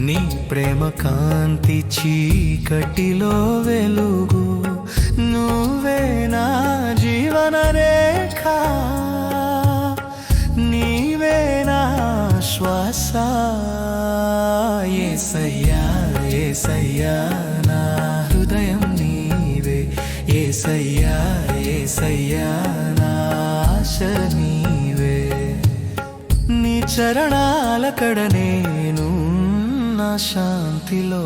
నీ ప్రేమ కాంతి చీకటిలో వెలుగు, నువ్వే నా జీవన రేఖ, నీవే నా శ్వాస. యేసయ్యా యేసయ్యా నా హృదయం నీవే, యేసయ్యా యేసయ్యా నా ఆశ నీవే. నీ చరణాల కడ నేను నా శాంతిలో.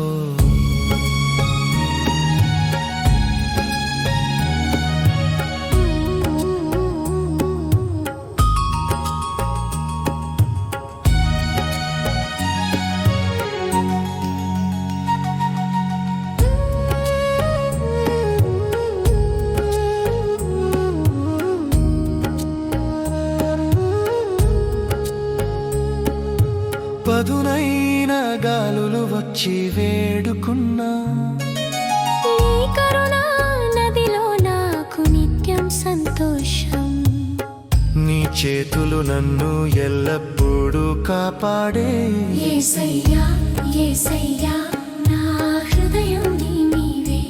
పదునైన గాలులు వచ్చి వేడుకున్నా, నీ కరుణా నదిలో నాకు నిత్యం సంతోషం. నీ చేతులు నన్ను ఎల్లప్పుడూ కాపాడే. యేసయ్యా యేసయ్యా నా హృదయం నీవే,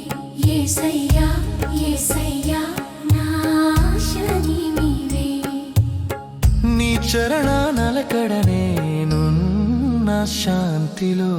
యేసయ్యా యేసయ్యా నా ఆశ నీవే. నీ చరణాల కడ నేను నా శాంతిలో.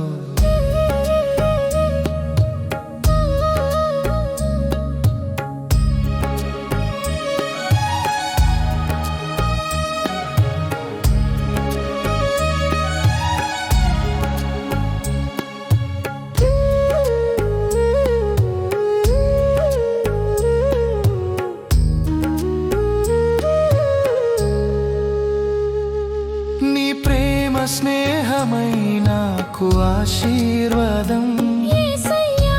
నీ ప్రేమ స్నేహమై నాకు ఆశీర్వాదం. యేసయ్యా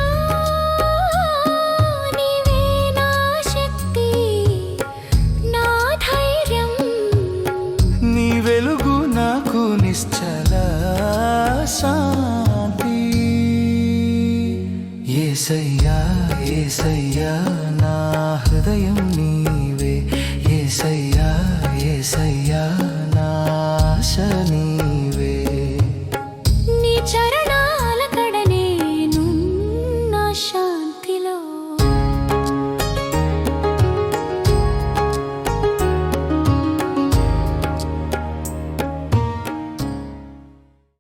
నీవే నా శక్తి, నా ధైర్యం. నీ వెలుగు నాకు నిశ్చల శాంతి. యేసయ్యా యేసయ్యా నా హృదయం నీవే, యేసయ్యా యేసయ్యా నా ఆశ నీవే. నీ చరణాల కడ నేను నా